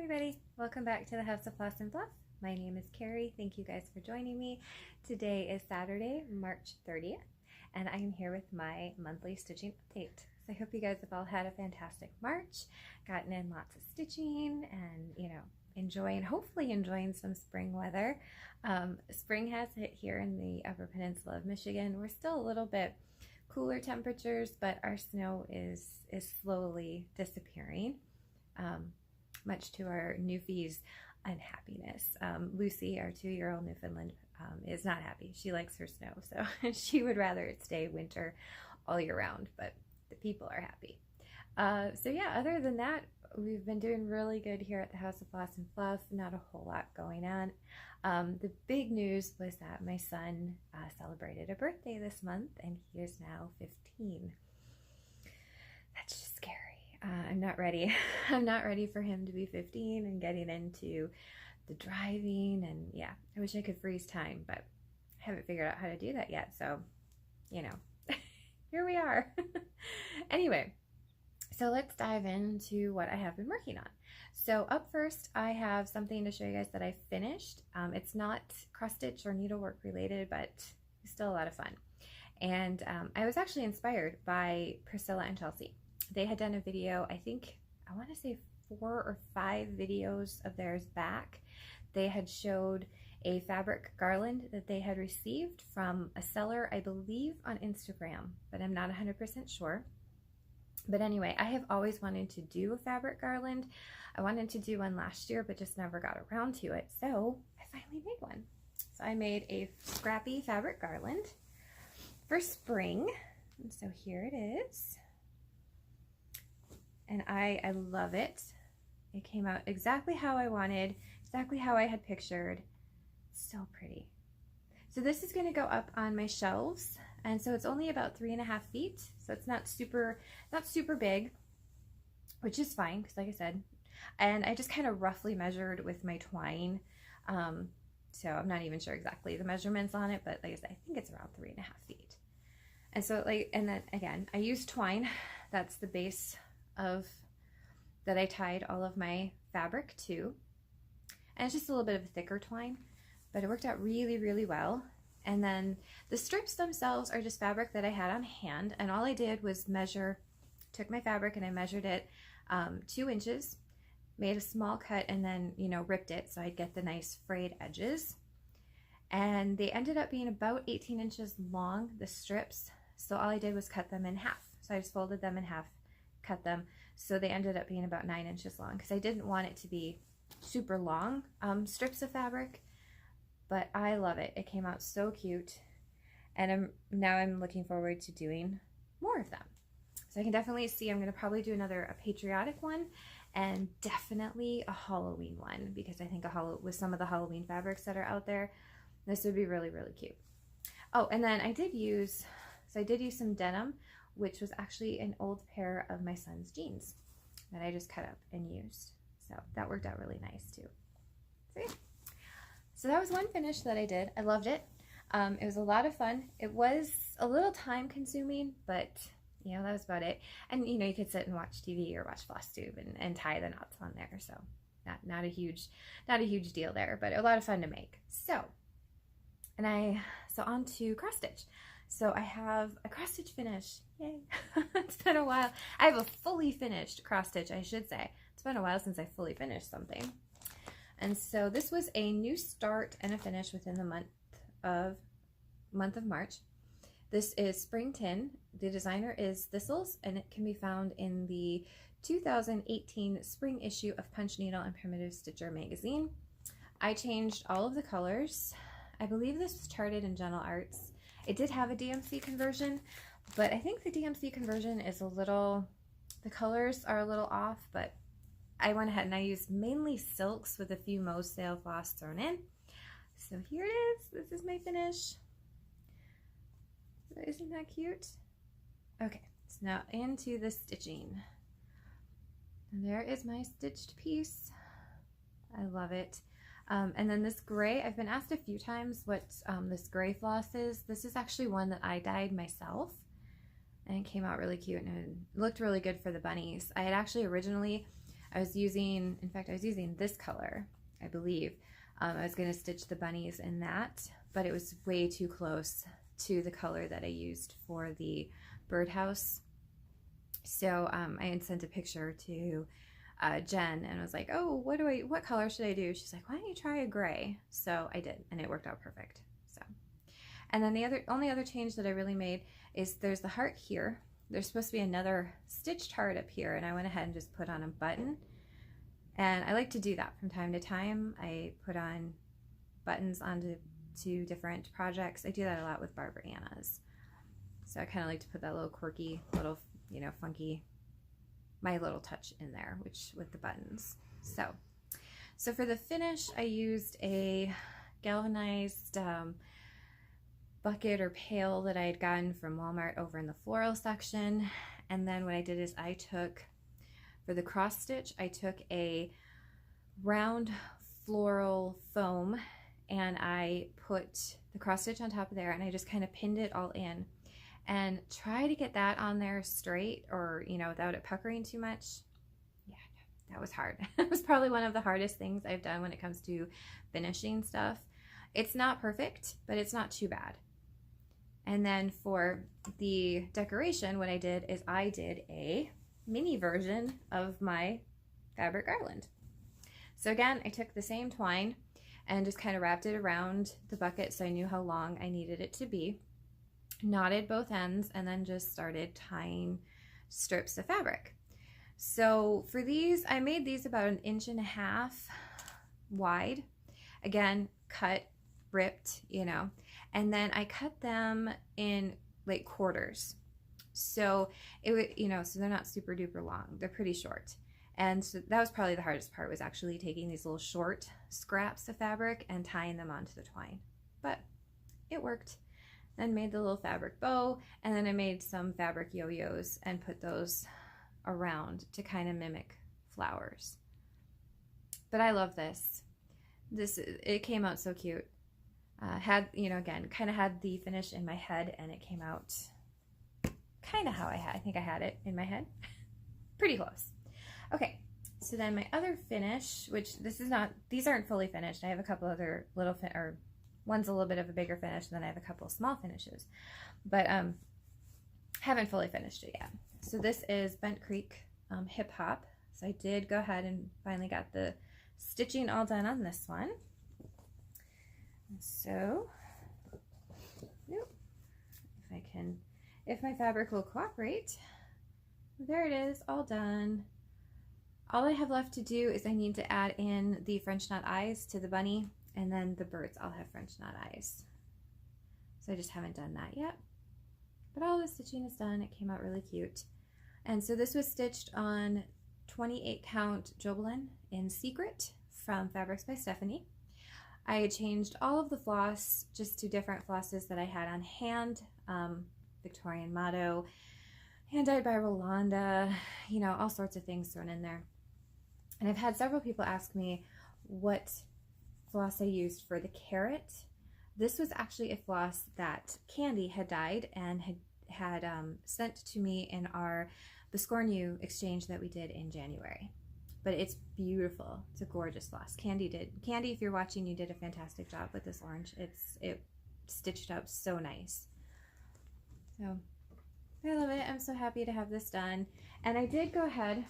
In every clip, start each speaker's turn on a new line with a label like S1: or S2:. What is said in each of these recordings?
S1: everybody, welcome back to the House of Floss and Fluff. My name is Carrie. Thank you guys for joining me. Today is Saturday, March 30th, and I am here with my monthly stitching update. So I hope you guys have all had a fantastic March, gotten in lots of stitching and, hopefully enjoying some spring weather. Spring has hit here in the Upper Peninsula of Michigan. We're still a little bit cooler temperatures, but our snow is slowly disappearing. Much to our Newfie's unhappiness. Lucy, our 2-year-old Newfoundland, is not happy. She likes her snow, so she would rather it stay winter all year round, but the people are happy. So yeah, other than that, we've been doing really good here at the House of Floss and Fluff. Not a whole lot going on. The big news was that my son celebrated a birthday this month, and he is now 15. That's just scary. I'm not ready. I'm not ready for him to be 15 and getting into the driving, and yeah, I wish I could freeze time, but I haven't figured out how to do that yet, so here we are. Anyway, so let's dive into what I have been working on. So up first, I have something to show you guys that I finished. It's not cross stitch or needlework related, but it's still a lot of fun. And I was actually inspired by Priscilla and Chelsea. They had done a video, I want to say 4 or 5 videos of theirs back. They had showed a fabric garland that they had received from a seller, I believe on Instagram, but I'm not 100% sure. But anyway, I have always wanted to do a fabric garland. I wanted to do one last year, but just never got around to it. So I finally made one. So I made a scrappy fabric garland for spring. And so here it is. And I love it. It came out exactly how I wanted, exactly how I had pictured. So pretty. So this is going to go up on my shelves, and so it's only about 3.5 feet, so it's not super big, which is fine because, like I said, and I just kind of roughly measured with my twine, so I'm not even sure exactly the measurements on it, but like I said, I think it's around 3.5 feet. And so and then again, I used twine. That's the base that I tied all of my fabric to, and it's just a little bit of a thicker twine, but it worked out really well. And then the strips themselves are just fabric that I had on hand, and all I did was took my fabric and I measured it 2 inches, made a small cut, and then ripped it so I'd get the nice frayed edges. And they ended up being about 18 inches long, the strips, so all I did was cut them in half. So I just folded them in half, cut them, so they ended up being about 9 inches long, because I didn't want it to be super long strips of fabric, but I love it. It came out so cute, and now I'm looking forward to doing more of them. So I can definitely see I'm going to probably do a patriotic one, and definitely a Halloween one, because I think with some of the Halloween fabrics that are out there, this would be really cute. Oh, and then I did use some denim, which was actually an old pair of my son's jeans that I just cut up and used. So that worked out really nice too. So yeah. So that was one finish that I did. I loved it. It was a lot of fun. It was a little time consuming, but that was about it. And you could sit and watch TV or watch Flosstube and tie the knots on there. So not a huge deal there, but a lot of fun to make. So on to cross stitch. So I have a cross stitch finish. Yay. It's been a while. I have a fully finished cross stitch, I should say. It's been a while since I fully finished something. And so this was a new start and a finish within the month of March. This is Spring Tin. The designer is Thistles, and it can be found in the 2018 spring issue of Punch Needle and Primitive Stitcher magazine. I changed all of the colors. I believe this was charted in Gentle Arts. It did have a DMC conversion, but I think the DMC conversion is the colors are a little off, but I went ahead and I used mainly silks with a few Mo's Sale floss thrown in. So here it is. This is my finish. Isn't that cute? Okay, so now into the stitching. And there is my stitched piece. I love it. And then this gray, I've been asked a few times what this gray floss is. This is actually one that I dyed myself, and it came out really cute, and it looked really good for the bunnies. I had actually originally I was using, in fact, I was using this color, I believe. I was going to stitch the bunnies in that, but it was way too close to the color that I used for the birdhouse. So I had sent a picture to Jen and was like, oh, what color should I do? She's like, why don't you try a gray? So I did, and it worked out perfect. So, and then the only other change that I really made is there's the heart here. There's supposed to be another stitched heart up here, and I went ahead and just put on a button. And I like to do that from time to time. I put on buttons onto different projects. I do that a lot with Barbaranas. So I kind of like to put that little quirky, little, you know, funky, my little touch in there, which with the buttons. So for the finish, I used a galvanized bucket or pail that I had gotten from Walmart over in the floral section. And then what I did is I took, for the cross stitch, I took a round floral foam and I put the cross stitch on top of there, and I just kind of pinned it all in and try to get that on there straight, or, you know, without it puckering too much. Yeah, that was hard. It was probably one of the hardest things I've done when it comes to finishing stuff. It's not perfect, but it's not too bad. And then for the decoration, what I did is I did a mini version of my fabric garland. So again, I took the same twine and just kind of wrapped it around the bucket so I knew how long I needed it to be, knotted both ends, and then just started tying strips of fabric. So for these, I made these about 1.5 inches wide. Again, cut, ripped, you know, and then I cut them in like quarters. So it would, you know, so they're not super duper long. They're pretty short. And so that was probably the hardest part, was actually taking these little short scraps of fabric and tying them onto the twine. But it worked. Then made the little fabric bow, and then I made some fabric yo-yos and put those around to kind of mimic flowers. But I love this. It came out so cute. Had, you know, again, kind of had the finish in my head, and it came out kind of how I think I had it in my head. Pretty close. Okay, so then my other finish, which these aren't fully finished. I have a couple other little, one's a little bit of a bigger finish, and then I have a couple of small finishes, but haven't fully finished it yet. So this is Bent Creek Hip Hop. So I did go ahead and finally got the stitching all done on this one. So, nope, if my fabric will cooperate, there it is, all done. All I have left to do is I need to add in the French knot eyes to the bunny, and then the birds all have French knot eyes. So I just haven't done that yet. But all the stitching is done. It came out really cute. And so this was stitched on 28 count Jobelin in Secret from Fabrics by Stephanie. I had changed all of the floss just to different flosses that I had on hand. Victorian motto, hand dyed by Rolanda, you know, all sorts of things thrown in there. And I've had several people ask me what floss I used for the carrot. This was actually a floss that Candy had dyed and had sent to me in the Scorn You exchange that we did in January. But it's beautiful. It's a gorgeous floss. Candy, if you're watching, you did a fantastic job with this orange. It stitched up so nice. So I love it. I'm so happy to have this done. And I did go ahead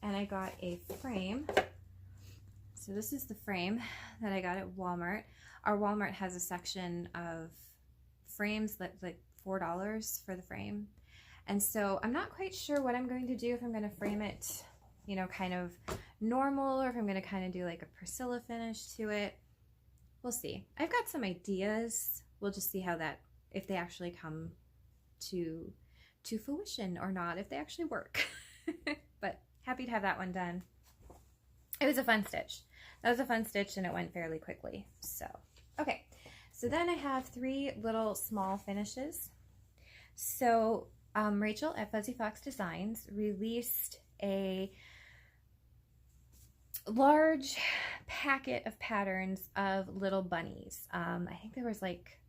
S1: and I got a frame. So this is the frame that I got at Walmart. Our Walmart has a section of frames that's like $4 for the frame. And so I'm not quite sure what I'm going to do, if I'm going to frame it, you know, kind of normal, or if I'm going to kind of do like a Priscilla finish to it. We'll see. I've got some ideas. We'll just see how if they actually come to fruition or not, if they actually work. But happy to have that one done. It was a fun stitch. That was a fun stitch, and it went fairly quickly. So, okay. So then I have 3 little small finishes. So Rachel at Fuzzy Fox Designs released a large packet of patterns of little bunnies. I think there was like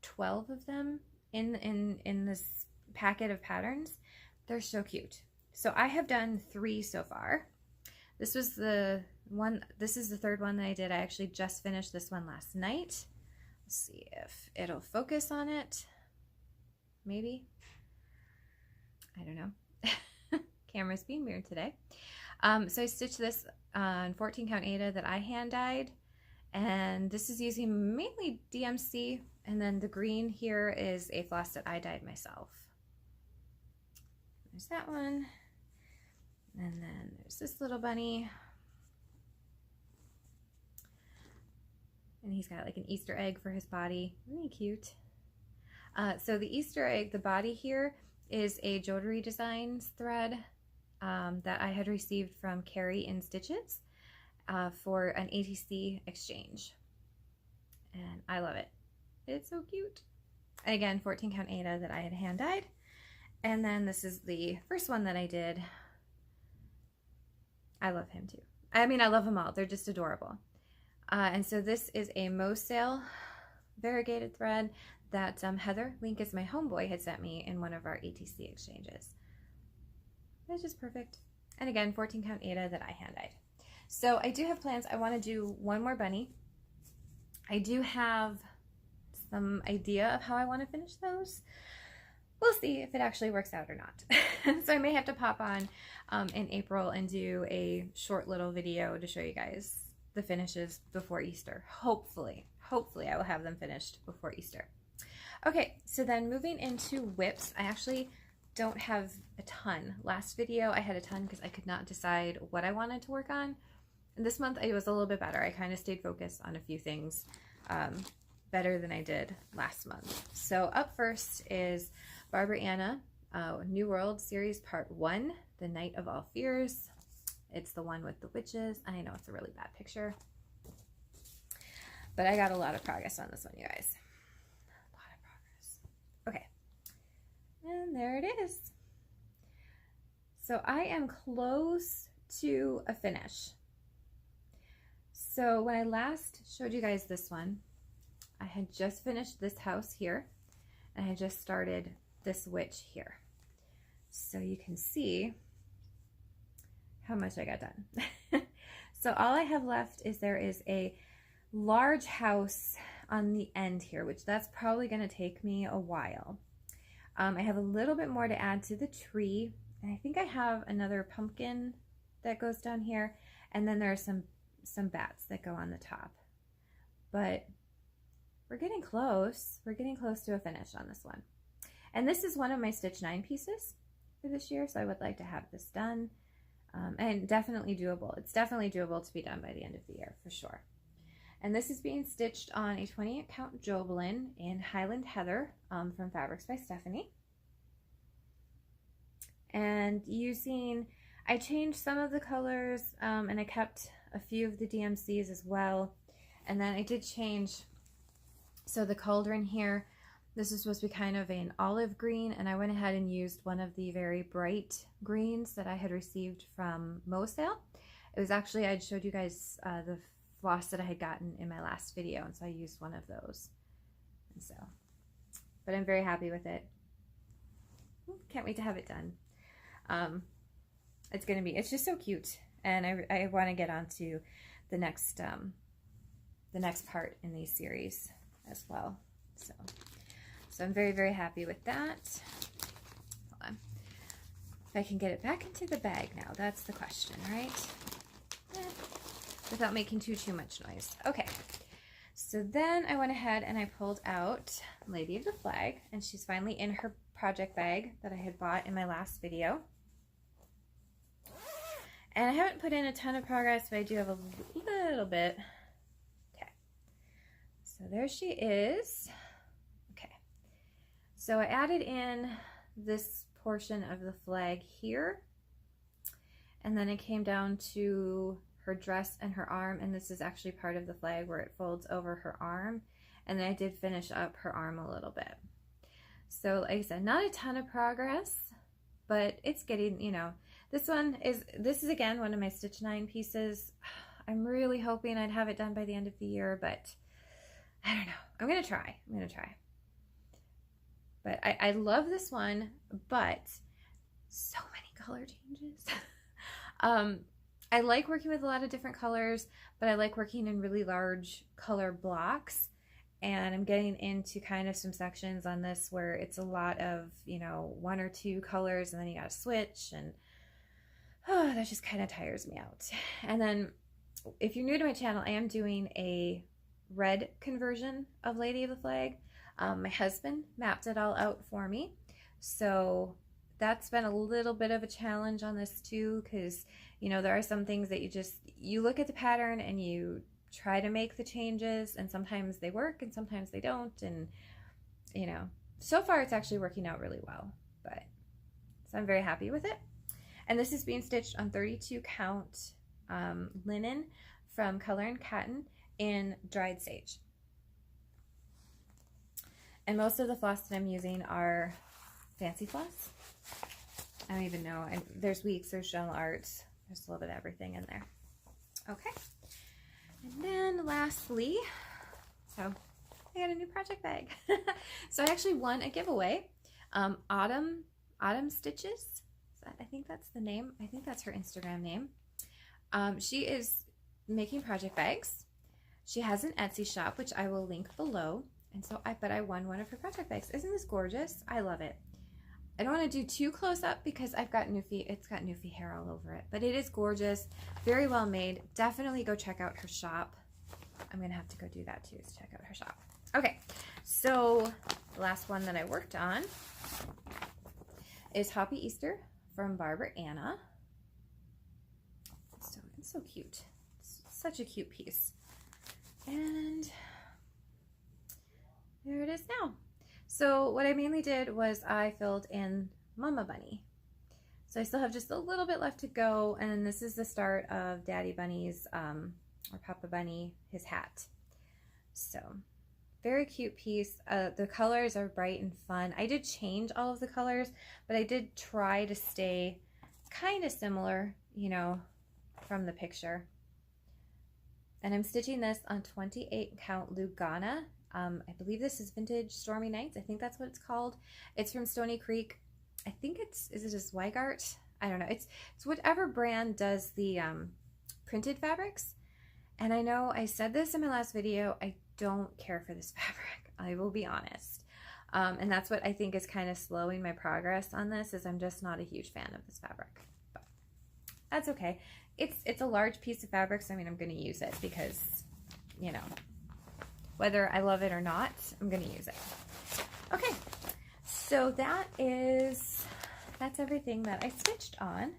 S1: 12 of them in this packet of patterns. They're so cute. So I have done 3 so far. This was the one, this is the third one that I did. I actually just finished this one last night. Let's see if it'll focus on it. Maybe. I don't know. Camera's being weird today. So I stitched this on 14 count Aida that I hand dyed, and this is using mainly DMC, and then the green here is a floss that I dyed myself. There's that one, and then there's this little bunny, and he's got like an Easter egg for his body. Really cute. So the Easter egg, the body here, is a Jewelry Designs thread that I had received from Carrie in Stitches for an ATC exchange, and I love it. It's so cute. And again, 14 count Aida that I had hand dyed, and then this is the first one that I did. I love him too. I mean, I love them all. They're just adorable. And so this is a Mosale variegated thread that Heather, Link is my homeboy, had sent me in one of our ATC exchanges. It's just perfect. And again, 14 count Aida that I hand dyed. So I do have plans. I want to do one more bunny. I do have some idea of how I want to finish those. We'll see if it actually works out or not. So I may have to pop on in April and do a short little video to show you guys the finishes before Easter. Hopefully I will have them finished before Easter. Okay, so then moving into whips, I actually don't have a ton. Last video I had a ton because I could not decide what I wanted to work on. And this month it was a little bit better. I kind of stayed focused on a few things better than I did last month. So up first is Barbara Anna, New World Series Part 1, The Night of All Fears. It's the one with the witches. I know it's a really bad picture, but I got a lot of progress on this one, you guys. A lot of progress. Okay. And there it is. So I am close to a finish. So when I last showed you guys this one, I had just finished this house here, and I had just started this witch here. So you can see how much I got done. So all I have left is there is a large house on the end here, which that's probably going to take me a while. I have a little bit more to add to the tree, and I think I have another pumpkin that goes down here, and then there are some bats that go on the top. But we're getting close. We're getting close to a finish on this one. And this is one of my Stitch 9 pieces for this year, so I would like to have this done. And definitely doable. It's definitely doable to be done by the end of the year, for sure. And this is being stitched on a 28 count Jobelin in Highland Heather from Fabrics by Stephanie. And I changed some of the colors, and I kept a few of the DMCs as well. And then I did change, so the cauldron here, this is supposed to be kind of an olive green, and I went ahead and used one of the very bright greens that I had received from Mosale. It was actually, I showed you guys the floss that I had gotten in my last video, and so I used one of those. And so, but I'm very happy with it. Can't wait to have it done. It's just so cute, and I want to get on to the next part in these series as well. So I'm very, very happy with that. Hold on. If I can get it back into the bag now, that's the question, right? Without making too much noise. Okay, so then I went ahead and I pulled out Lady of the Flag, and she's finally in her project bag that I had bought in my last video. And I haven't put in a ton of progress, but I do have a little bit. Okay, so there she is. Okay, so I added in this portion of the flag here, and then it came down to her dress and her arm, and this is actually part of the flag where it folds over her arm, and then I did finish up her arm a little bit. So like I said, not a ton of progress, but it's getting, you know, this is again one of my Stitch 9 pieces. I'm really hoping I'd have it done by the end of the year, but I don't know. I'm gonna try. But I love this one, but so many color changes. I like working with a lot of different colors, but I like working in really large color blocks. And I'm getting into kind of some sections on this where it's a lot of, you know, 1 or 2 colors, and then you got to switch, and that just kind of tires me out. And then if you're new to my channel, I am doing a red conversion of Lady of the Flag. My husband mapped it all out for me. So that's been a little bit of a challenge on this too, because, you know, there are some things that you look at the pattern and you try to make the changes, and sometimes they work and sometimes they don't. And, you know, so far it's actually working out really well, but so I'm very happy with it. And this is being stitched on 32 count linen from Color and Cotton in dried sage. And most of the floss that I'm using are fancy floss. I don't even know. There's weeks, there's Journal Arts, there's a little bit of everything in there. Okay. And then lastly, so I got a new project bag. So I actually won a giveaway. Autumn Stitches. I think that's the name. I think that's her Instagram name. She is making project bags. She has an Etsy shop, which I will link below. And so I won one of her project bags. Isn't this gorgeous? I love it. I don't want to do too close up because I've got Newfie. It's got Newfie hair all over it, but it is gorgeous. Very well made. Definitely go check out her shop. I'm going to have to go do that too, is check out her shop. Okay. So the last one that I worked on is Happy Easter from Barbara Anna. It's so cute. It's such a cute piece. And there it is now. So what I mainly did was I filled in Mama Bunny. So I still have just a little bit left to go, and this is the start of Daddy Bunny's, or Papa Bunny, his hat. So very cute piece. The colors are bright and fun. I did change all of the colors, but I did try to stay kind of similar, you know, from the picture. And I'm stitching this on 28 count Lugana. I believe this is Vintage Stormy Nights. I think that's what it's called. It's from Stony Creek. I think is it a Zweigart? I don't know. It's whatever brand does the printed fabrics. And I know I said this in my last video, I don't care for this fabric. I will be honest. And that's what I think is kind of slowing my progress on this, is I'm just not a huge fan of this fabric. But that's okay. It's a large piece of fabric, so I mean, I'm going to use it because, you know, whether I love it or not, I'm going to use it. Okay, so that's everything that I stitched on.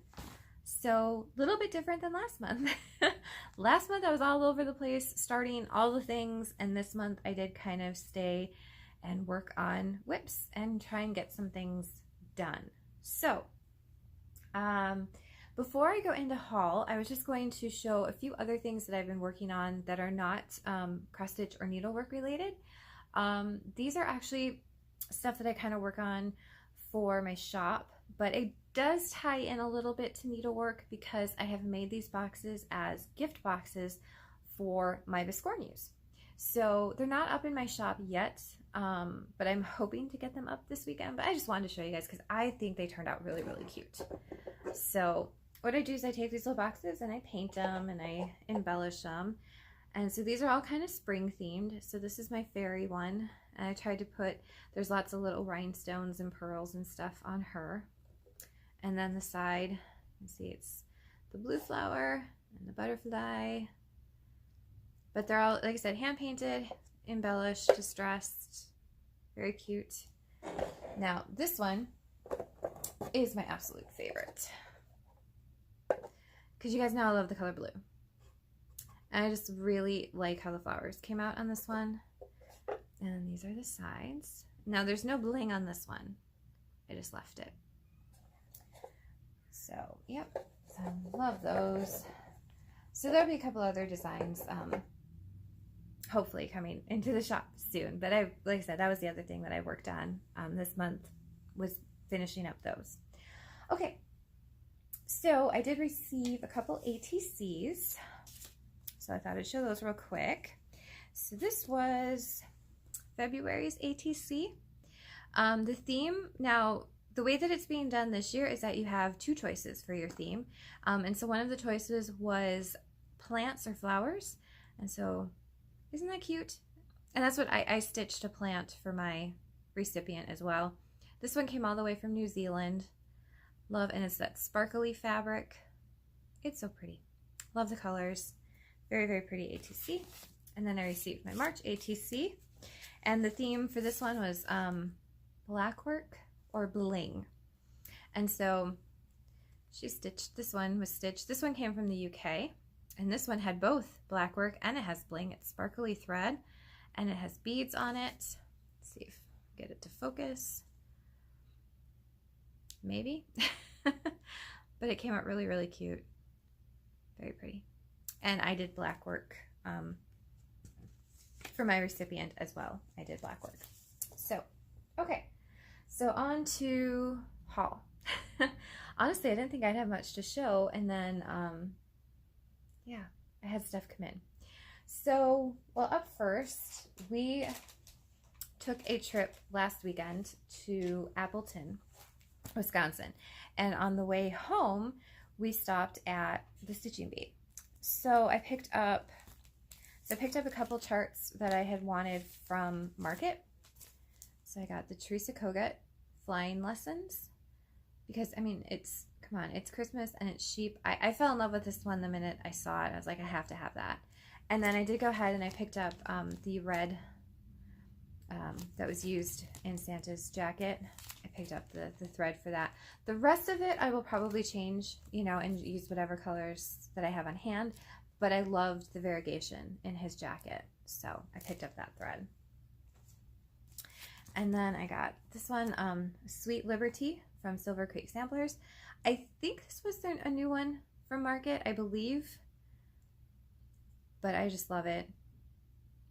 S1: So a little bit different than last month. Last month I was all over the place starting all the things, and this month I did kind of stay and work on whips and try and get some things done. So before I go into haul, I was just going to show a few other things that I've been working on that are not cross stitch or needlework related. These are actually stuff that I kind of work on for my shop, but it does tie in a little bit to needlework because I have made these boxes as gift boxes for my Viscornius. So they're not up in my shop yet, but I'm hoping to get them up this weekend. But I just wanted to show you guys because I think they turned out really, really cute. So what I do is I take these little boxes and I paint them and I embellish them. And so these are all kind of spring themed. So this is my fairy one. And I tried to put, there's lots of little rhinestones and pearls and stuff on her. And then the side, you can see it's the blue flower and the butterfly. But they're all, like I said, hand painted, embellished, distressed, very cute. Now this one is my absolute favorite, because you guys know I love the color blue. And I just really like how the flowers came out on this one. And these are the sides. Now there's no bling on this one. I just left it. So, yep. So I love those. So there'll be a couple other designs hopefully coming into the shop soon. But like I said, that was the other thing that I worked on this month, was finishing up those. Okay. So I did receive a couple ATCs. So I thought I'd show those real quick. So this was February's ATC. The theme, now the way that it's being done this year is that you have two choices for your theme. And so one of the choices was plants or flowers. And so isn't that cute? And that's what I stitched a plant for my recipient as well. This one came all the way from New Zealand. Love, and it's that sparkly fabric. It's so pretty. Love the colors. Very, very pretty ATC. And then I received my March ATC. And the theme for this one was black work or bling. And so she stitched, this one was stitched. This one came from the UK. And this one had both black work and it has bling. It's sparkly thread and it has beads on it. Let's see if I get it to focus. Maybe. But it came out really, really cute. Very pretty. And I did black work for my recipient as well. I did black work. So, okay. So on to haul. Honestly, I didn't think I'd have much to show. And then, yeah, I had stuff come in. So, well, up first, we took a trip last weekend to Appleton, Wisconsin. And on the way home, we stopped at the Stitching Bee. So I picked up a couple charts that I had wanted from Market. So I got the Teresa Kogut Flying Lessons because, I mean, it's, come on, it's Christmas and it's cheap. I fell in love with this one the minute I saw it. I was like, I have to have that. And then I did go ahead and I picked up the red that was used in Santa's jacket. I picked up the thread for that. The rest of it I will probably change, you know, and use whatever colors that I have on hand. But I loved the variegation in his jacket, so I picked up that thread. And then I got this one, Sweet Liberty from Silver Creek Samplers. I think this was a new one from Market, I believe. But I just love it.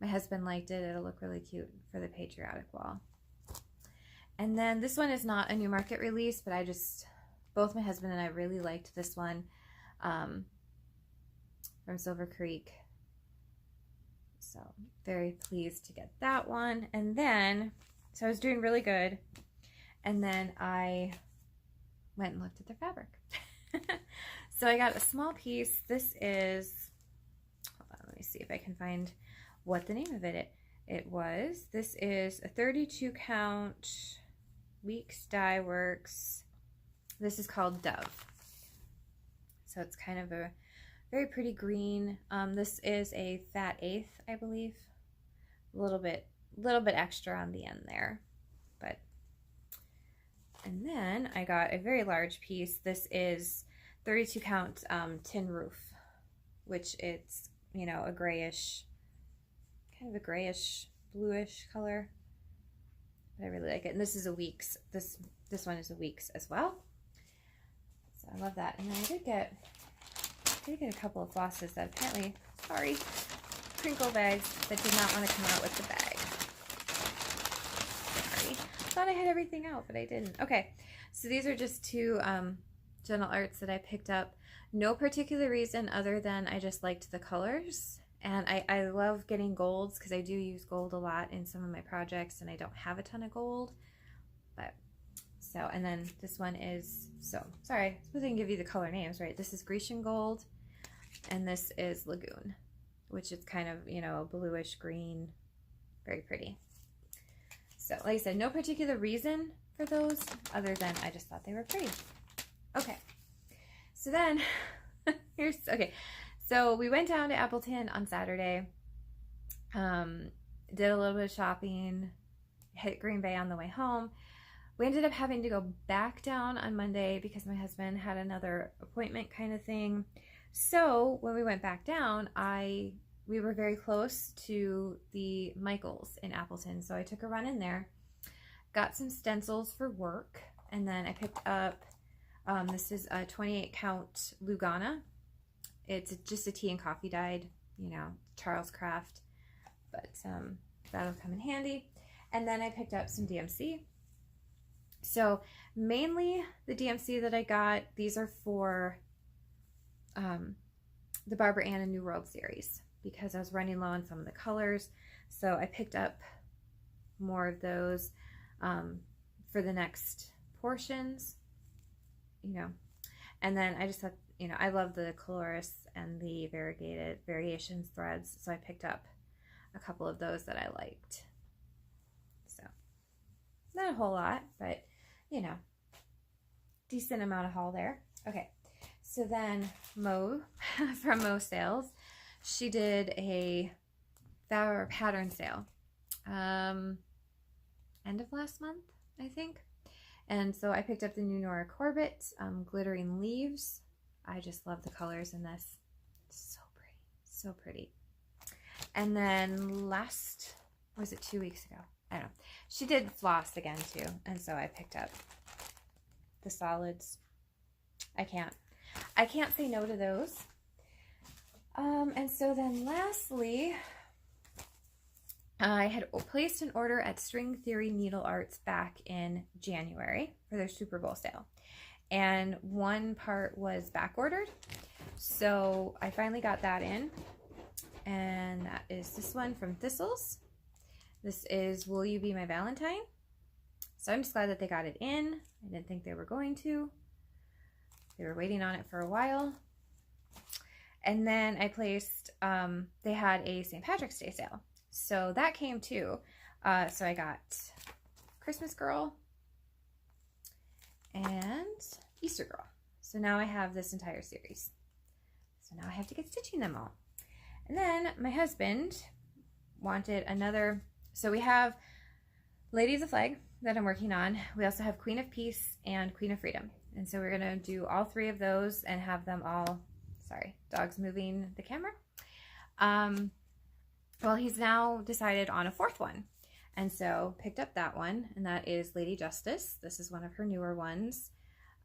S1: My husband liked it. It'll look really cute for the patriotic wall. And then this one is not a new Market release, but both my husband and I really liked this one from Silver Creek. So very pleased to get that one. And then, so I was doing really good. And then I went and looked at their fabric. So I got a small piece. This is, hold on, let me see if I can find what the name of it was. This is a 32 count Weeks Dye Works. This is called Dove. So it's kind of a very pretty green. This is a fat eighth, I believe. A little bit extra on the end there. But, and then I got a very large piece. This is 32 count tin roof, which it's, you know, a grayish, kind of a grayish bluish color, but I really like it. And this is a Weeks. This one is a Weeks as well. So I love that. And then I did get a couple of flosses that apparently, sorry, crinkle bags that did not want to come out with the bag. Sorry, thought I had everything out, but I didn't. Okay, so these are just two Gentle Arts that I picked up. No particular reason other than I just liked the colors. And I love getting golds because I do use gold a lot in some of my projects and I don't have a ton of gold. But, so, and then this one is, so, sorry, I suppose I can give you the color names, right? This is Grecian Gold and this is Lagoon, which is kind of, you know, a bluish green, very pretty. So, like I said, no particular reason for those other than I just thought they were pretty. Okay, so then, okay. So we went down to Appleton on Saturday, did a little bit of shopping, hit Green Bay on the way home. We ended up having to go back down on Monday because my husband had another appointment kind of thing. So when we went back down, we were very close to the Michaels in Appleton. So I took a run in there, got some stencils for work, and then I picked up, this is a 28 count Lugana. It's just a tea and coffee dyed, you know, Charles Craft, but that'll come in handy. And then I picked up some DMC. So mainly the DMC that I got, these are for the Barbara Ann and New World series because I was running low on some of the colors. So I picked up more of those for the next proportions, you know. And then I just thought, you know, I love the colorist and the variegated variations threads, so I picked up a couple of those that I liked. So not a whole lot, but you know, decent amount of haul there. Okay, so then Mo from Mo Sales, she did a pattern sale end of last month, I think. And so I picked up the new Nora Corbett glittering leaves. I just love the colors in this. It's so pretty, so pretty. And then was it 2 weeks ago? I don't know. She did Floss again too, and so I picked up the solids. I can't say no to those. And so then lastly, I had placed an order at String Theory Needle Arts back in January for their Super Bowl sale. And one part was back ordered. So I finally got that in. And that is this one from Thistles. This is Will You Be My Valentine? So I'm just glad that they got it in. I didn't think they were going to. They were waiting on it for a while. And then I placed, they had a St. Patrick's Day sale. So that came too. So I got Christmas Girl and Easter Girl. So now I have this entire series. So now I have to get stitching them all. And then my husband wanted another. So we have Lady of the Flag that I'm working on. We also have Queen of Peace and Queen of Freedom. And so we're going to do all three of those and have them all, sorry, dog's moving the camera. Well, he's now decided on a fourth one. And so picked up that one, and that is Lady Justice. This is one of her newer ones.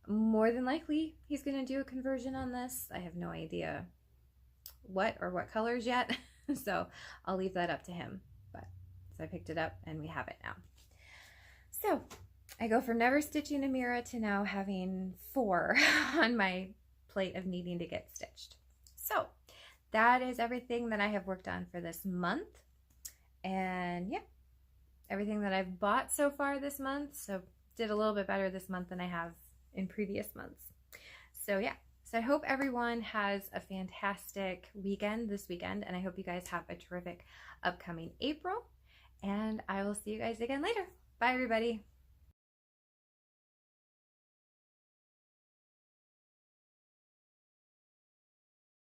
S1: More than likely, he's going to do a conversion on this. I have no idea what colors yet. So I'll leave that up to him. But so I picked it up and we have it now. So I go from never stitching a Mira to now having 4 on my plate of needing to get stitched. So that is everything that I have worked on for this month. And yeah, everything that I've bought so far this month. So did a little bit better this month than I have in previous months. So yeah, so I hope everyone has a fantastic weekend this weekend. And I hope you guys have a terrific upcoming April. And I will see you guys again later. Bye, everybody.